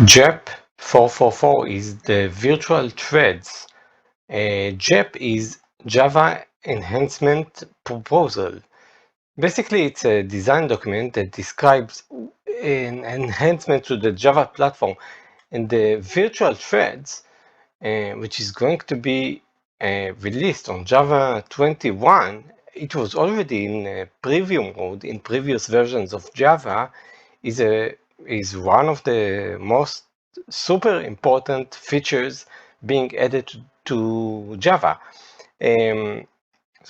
JEP 444 is the virtual threads. JEP is Java Enhancement Proposal. Basically, it's a design document that describes an enhancement to the Java platform. And the virtual threads, which is going to be released on Java 21, it was already in preview mode in previous versions of Java, is one of the most super important features being added to Java. So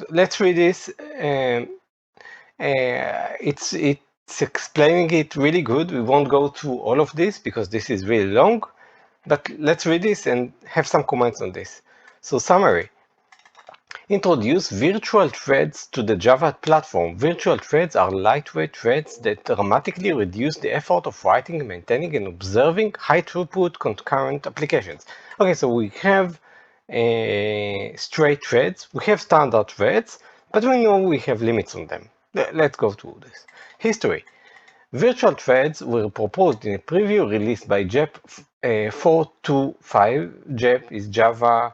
let's read this. It's explaining it really good. We won't go through all of this because this is really long, but let's read this and have some comments on this. So summary. Introduce virtual threads to the Java platform. Virtual threads are lightweight threads that dramatically reduce the effort of writing, maintaining, and observing high-throughput concurrent applications. Okay, so we have straight threads, we have standard threads, but we know we have limits on them. Let's go through this. History. Virtual threads were proposed in a preview released by JEP 425. JEP is Java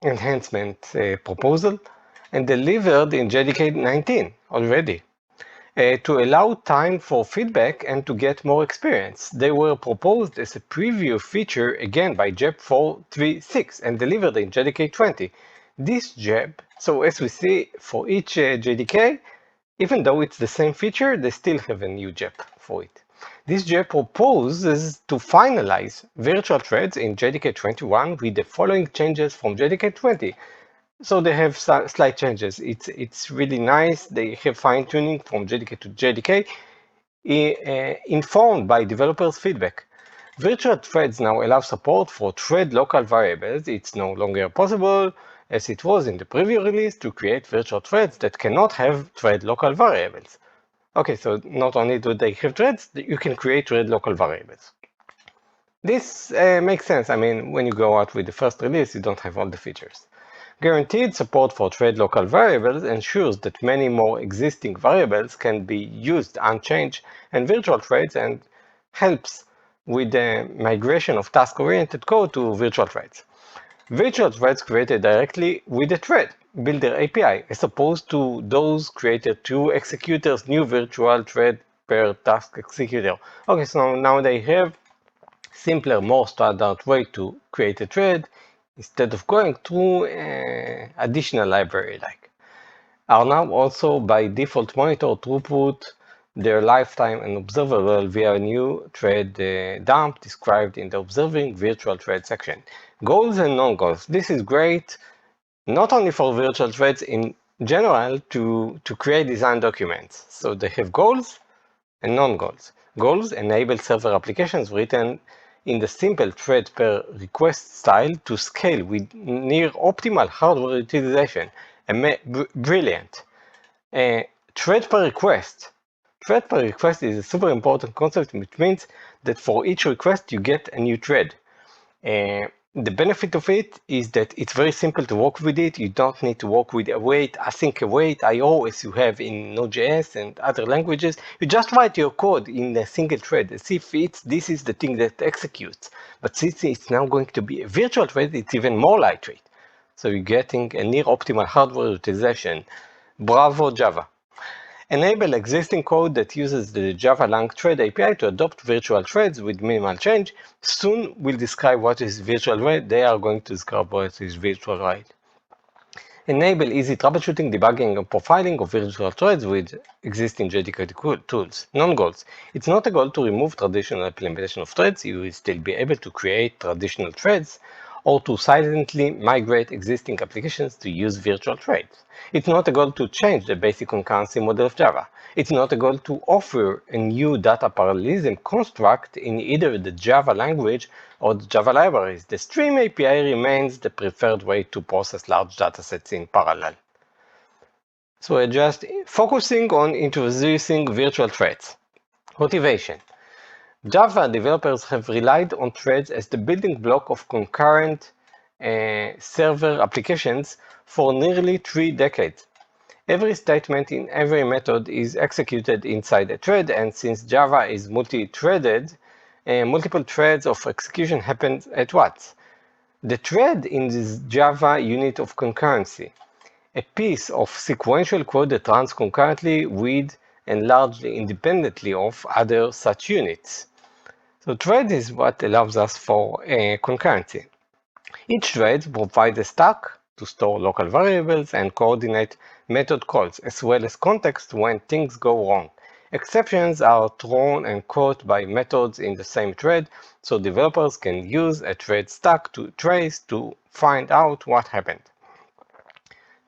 Enhancement Proposal, and delivered in JDK 19 already. To allow time for feedback and to get more experience. They were proposed as a preview feature again by JEP 436 and delivered in JDK 20. This JEP, so as we see for each JDK, even though it's the same feature, they still have a new JEP for it. This JEP proposes to finalize virtual threads in JDK 21 with the following changes from JDK 20. So they have slight changes. It's really nice. They have fine-tuning from JDK to JDK, informed by developers' feedback. Virtual threads now allow support for thread local variables. It's no longer possible, as it was in the preview release, to create virtual threads that cannot have thread local variables. Okay, so not only do they have threads, you can create thread local variables. This makes sense. I mean, when you go out with the first release, you don't have all the features. Guaranteed support for thread local variables ensures that many more existing variables can be used unchanged and virtual threads and helps with the migration of task-oriented code to virtual threads. Virtual threads created directly with the thread builder API, as opposed to those created through executors' new virtual thread per task executor. Okay, so now they have simpler, more standard way to create a thread instead of going through additional library like. Are now also by default monitor throughput, their lifetime and observable via a new thread dump described in the observing virtual thread section. Goals and non-goals. This is great, not only for virtual threads in general to create design documents. So they have goals and non-goals. Goals enable server applications written in the simple thread per request style to scale with near optimal hardware utilization. Brilliant. Thread per request. Thread per request is a super important concept, which means that for each request you get a new thread. The benefit of it is that it's very simple to work with it. You don't need to work with await, async await, IO as you have in Node.js and other languages. You just write your code in a single thread as if this is the thing that executes. But since it's now going to be a virtual thread, it's even more lightweight. So you're getting a near optimal hardware utilization. Bravo, Java. Enable existing code that uses the Java Lang Thread API to adopt virtual threads with minimal change. Soon we'll describe what is virtual thread. They are going to describe what is virtual thread. Enable easy troubleshooting, debugging, and profiling of virtual threads with existing JDK tools. Non-goals. It's not a goal to remove traditional implementation of threads. You will still be able to create traditional threads or to silently migrate existing applications to use virtual threads. It's not a goal to change the basic concurrency model of Java. It's not a goal to offer a new data parallelism construct in either the Java language or the Java libraries. The Stream API remains the preferred way to process large datasets in parallel. So we're just focusing on introducing virtual threads. Motivation. Java developers have relied on threads as the building block of concurrent server applications for nearly 3 decades. Every statement in every method is executed inside a thread, and since Java is multi-threaded, multiple threads of execution happen at once. The thread in this Java unit of concurrency, a piece of sequential code that runs concurrently with and largely independently of other such units. So thread is what allows us for concurrency. Each thread provides a stack to store local variables and coordinate method calls, as well as context when things go wrong. Exceptions are thrown and caught by methods in the same thread, so developers can use a thread stack to trace to find out what happened.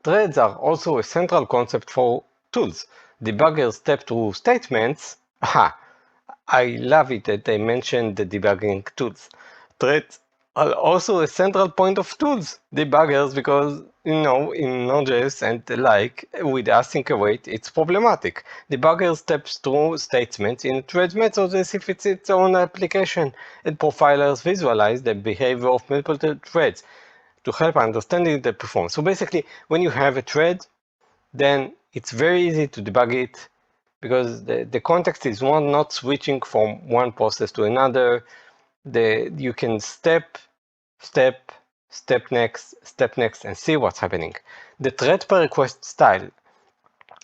Threads are also a central concept for tools. Debuggers step through statements. I love it that they mentioned the debugging tools. Threads are also a central point of tools, debuggers, because, in Node.js and the like, with async await, it's problematic. Debugger steps through statements in thread methods as if it's its own application, and profilers visualize the behavior of multiple threads to help understanding the performance. So basically, when you have a thread, then it's very easy to debug it because the context is not switching from one process to another. You can step next, and see what's happening. The thread per request style.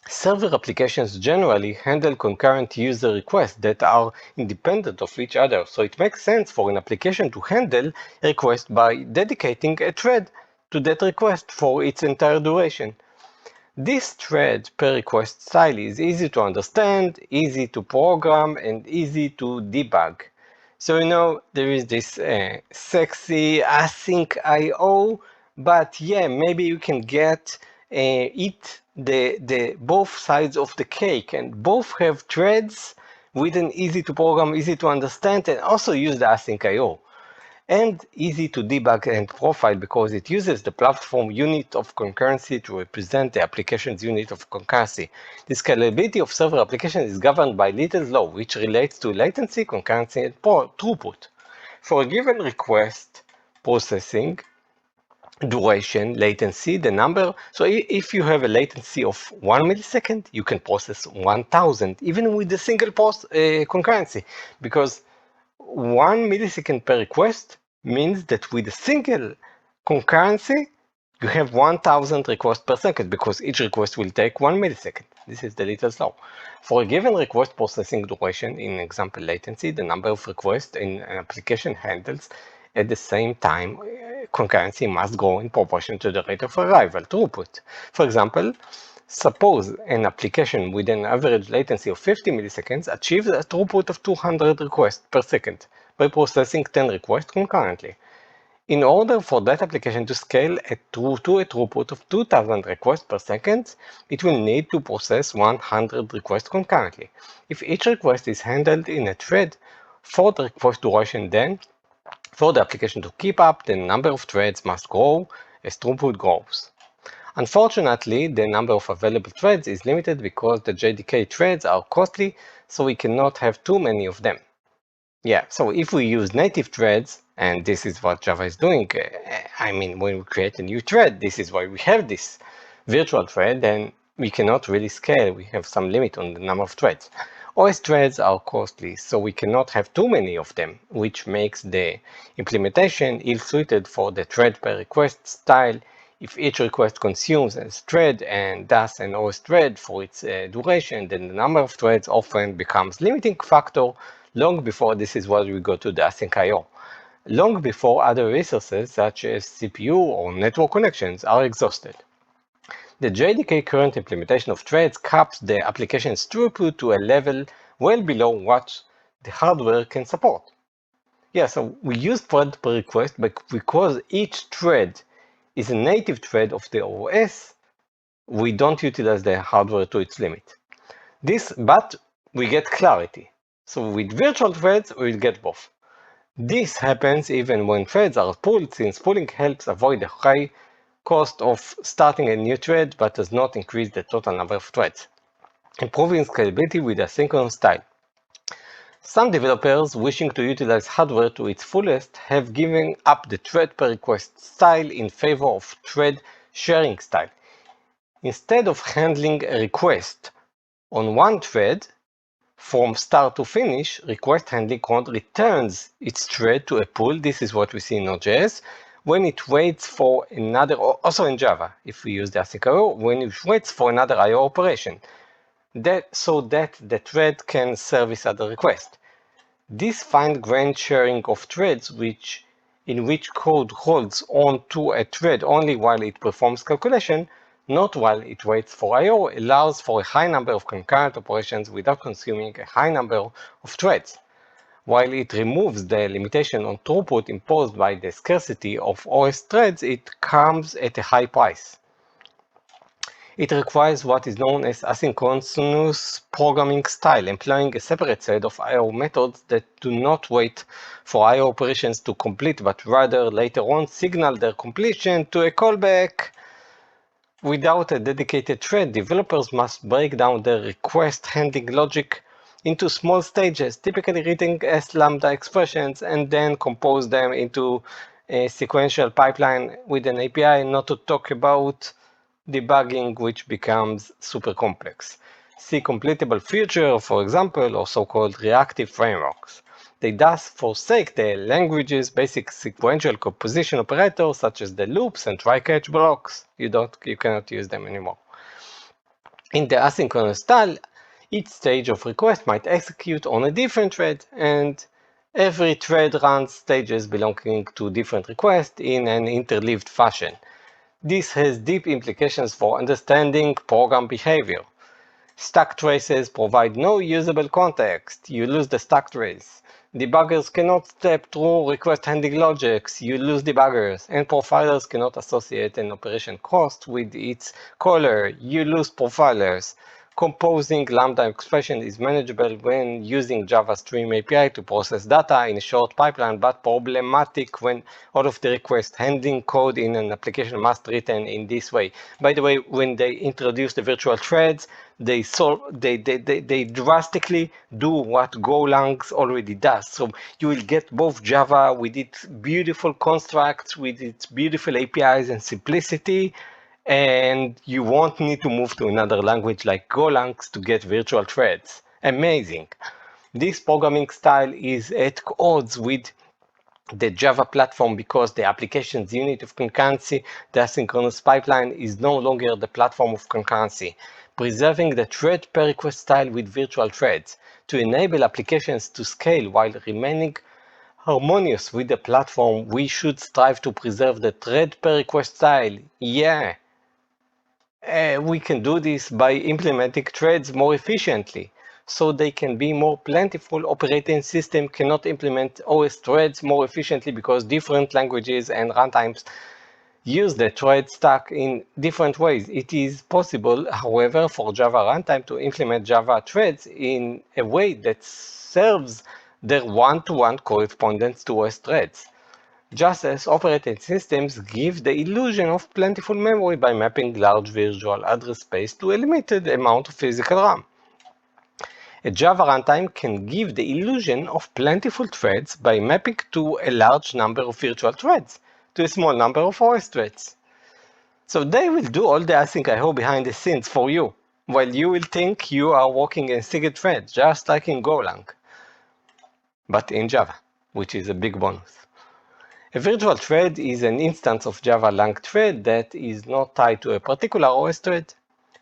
Server applications generally handle concurrent user requests that are independent of each other, so it makes sense for an application to handle a request by dedicating a thread to that request for its entire duration. This thread per request style is easy to understand, easy to program, and easy to debug. So, there is this sexy async IO, but yeah, maybe you can get eat the both sides of the cake and both have threads with an easy to program, easy to understand, and also use the async IO. And easy to debug and profile because it uses the platform unit of concurrency to represent the application's unit of concurrency. The scalability of server applications is governed by Little's law, which relates to latency, concurrency, and throughput. For a given request processing, duration, latency, the number. So if you have a latency of 1 millisecond, you can process 1000, even with a single concurrency, because 1 millisecond per request means that with a single concurrency, you have 1000 requests per second because each request will take 1 millisecond. This is the Little's law. For a given request processing duration, in example latency, the number of requests an application handles at the same time, concurrency must grow in proportion to the rate of arrival, throughput. For example, suppose an application with an average latency of 50 milliseconds achieves a throughput of 200 requests per second by processing 10 requests concurrently. In order for that application to scale to a throughput of 2000 requests per second, it will need to process 100 requests concurrently. If each request is handled in a thread for the request duration, then for the application to keep up, the number of threads must grow as throughput grows. Unfortunately, the number of available threads is limited because the JDK threads are costly, so we cannot have too many of them. Yeah, so if we use native threads, and this is what Java is doing, when we create a new thread, this is why we have this virtual thread, and we cannot really scale. We have some limit on the number of threads. OS threads are costly, so we cannot have too many of them, which makes the implementation ill-suited for the thread per request style. If each request consumes a thread and thus an OS thread for its duration, then the number of threads often becomes limiting factor long before this is what we go to the async IO. Long before other resources such as CPU or network connections are exhausted. The JDK current implementation of threads caps the application's throughput to a level well below what the hardware can support. Yeah, so we use thread per request, but because each thread is a native thread of the OS, we don't utilize the hardware to its limit. But we get clarity. So with virtual threads, we'll get both. This happens even when threads are pulled, since pulling helps avoid the high cost of starting a new thread but does not increase the total number of threads. Improving scalability with asynchronous style. Some developers wishing to utilize hardware to its fullest have given up the thread per request style in favor of thread sharing style. Instead of handling a request on one thread, From start to finish, request handling code returns its thread to a pool. This is what we see in Node.js. When it waits for another, also in Java, if we use the async IO, when it waits for another IO operation, so that the thread can service other requests. This fine-grained sharing of threads in which code holds on to a thread only while it performs calculation, not while it waits for I/O, allows for a high number of concurrent operations without consuming a high number of threads. While it removes the limitation on throughput imposed by the scarcity of OS threads, it comes at a high price. It requires what is known as asynchronous programming style, employing a separate set of I/O methods that do not wait for I/O operations to complete, but rather later on signal their completion to a callback. Without a dedicated thread, developers must break down their request handling logic into small stages, typically written as lambda expressions, and then compose them into a sequential pipeline with an API, not to talk about debugging, which becomes super complex. See completable feature, for example, or so-called reactive frameworks. They thus forsake the language's basic sequential composition operators, such as the loops and try-catch blocks. You cannot use them anymore. In the asynchronous style, each stage of request might execute on a different thread, and every thread runs stages belonging to different requests in an interleaved fashion. This has deep implications for understanding program behavior. Stack traces provide no usable context. You lose the stack trace. Debuggers cannot step through request handling logics. You lose debuggers. And profilers cannot associate an operation cost with its caller. You lose profilers. Composing lambda expression is manageable when using Java Stream API to process data in a short pipeline, but problematic when all of the request handling code in an application must be written in this way. By the way, when they introduce the virtual threads, they drastically do what Golang already does. So you will get both Java with its beautiful constructs, with its beautiful APIs and simplicity, and you won't need to move to another language like Golang to get virtual threads. Amazing. This programming style is at odds with the Java platform because the application's unit of concurrency, the asynchronous pipeline, is no longer the platform of concurrency, preserving the thread per request style with virtual threads to enable applications to scale while remaining harmonious with the platform. We should strive to preserve the thread per request style. Yeah. We can do this by implementing threads more efficiently, so they can be more plentiful. Operating system cannot implement OS threads more efficiently because different languages and runtimes use the thread stack in different ways. It is possible, however, for Java runtime to implement Java threads in a way that serves their one-to-one correspondence to OS threads, just as operating systems give the illusion of plentiful memory by mapping large virtual address space to a limited amount of physical RAM. A Java runtime can give the illusion of plentiful threads by mapping to a large number of virtual threads to a small number of OS threads. So they will do all the async IO behind the scenes for you, while you will think you are working in a single thread, just like in Golang, but in Java, which is a big bonus. A virtual thread is an instance of Java lang thread that is not tied to a particular OS thread.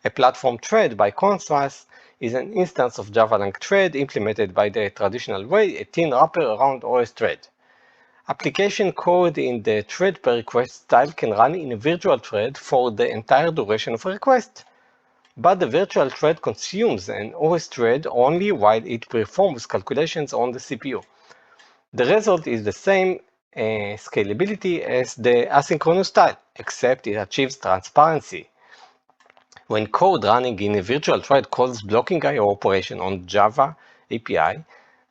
A platform thread, by contrast, is an instance of Java lang thread implemented by the traditional way, a thin wrapper around OS thread. Application code in the thread per request style can run in a virtual thread for the entire duration of a request. But the virtual thread consumes an OS thread only while it performs calculations on the CPU. The result is the same scalability as the asynchronous style, except it achieves transparency. When code running in a virtual thread calls blocking IO operation on Java API,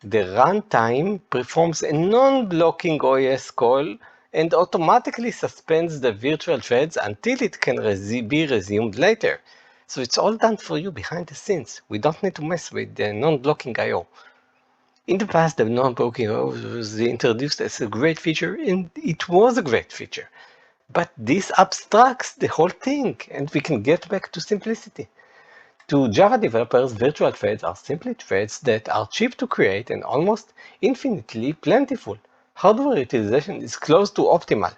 the runtime performs a non-blocking OS call and automatically suspends the virtual threads until it can be resumed later. So it's all done for you behind the scenes. We don't need to mess with the non-blocking IO. In the past, the non-blocking IO was introduced as a great feature, and it was a great feature. But this abstracts the whole thing, and we can get back to simplicity. To Java developers, virtual threads are simply threads that are cheap to create and almost infinitely plentiful. Hardware utilization is close to optimal,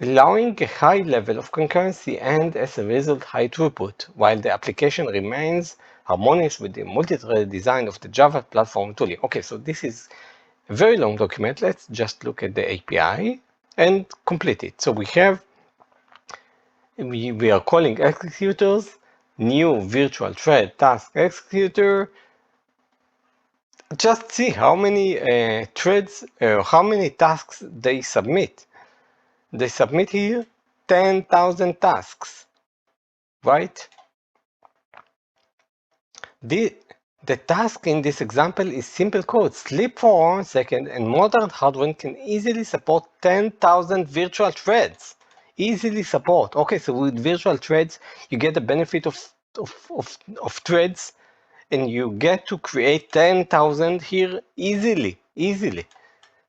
allowing a high level of concurrency and, as a result, high throughput, while the application remains harmonious with the multi-threaded design of the Java platform tooling. Okay, so this is a very long document. Let's just look at the API and complete it. So we are calling executors, new virtual thread task executor. Just see how many threads, how many tasks they submit. They submit here 10,000 tasks, right? The task in this example is simple code. Sleep for 1 second and modern hardware can easily support 10,000 virtual threads. Easily support. Okay, so with virtual threads, you get the benefit of threads and you get to create 10,000 here easily.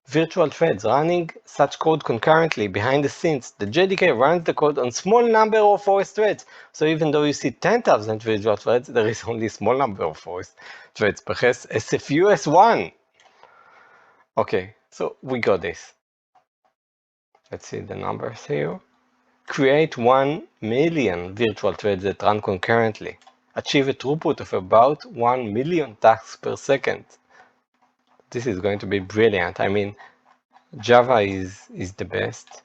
Virtual threads running such code concurrently behind the scenes. The JDK runs the code on small number of OS threads. So even though you see 10,000 virtual threads, there is only a small number of OS threads, perhaps SFU S1. Okay, so we got this. Let's see the numbers here. Create 1 million virtual threads that run concurrently. Achieve a throughput of about 1 million tasks per second. This is going to be brilliant. I mean, Java is the best.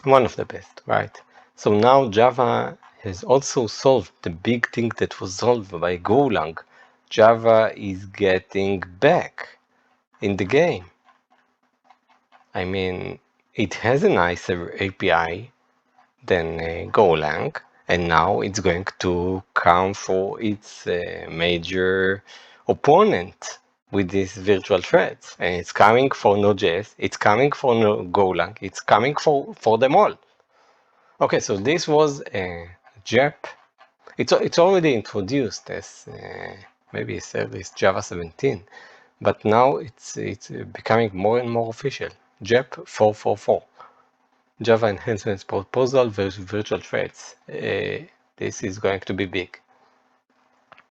One of the best, right? So now Java has also solved the big thing that was solved by Golang. Java is getting back in the game. I mean, it has a nicer API than Golang, and now it's going to come for its major opponent with these virtual threads. And it's coming for Node.js, it's coming for Golang, it's coming for them all. Okay, so this was JEP. It's already introduced as maybe a service Java 17, but now it's becoming more and more official. JEP 444. Java Enhancements Proposal versus Virtual Threads. This is going to be big.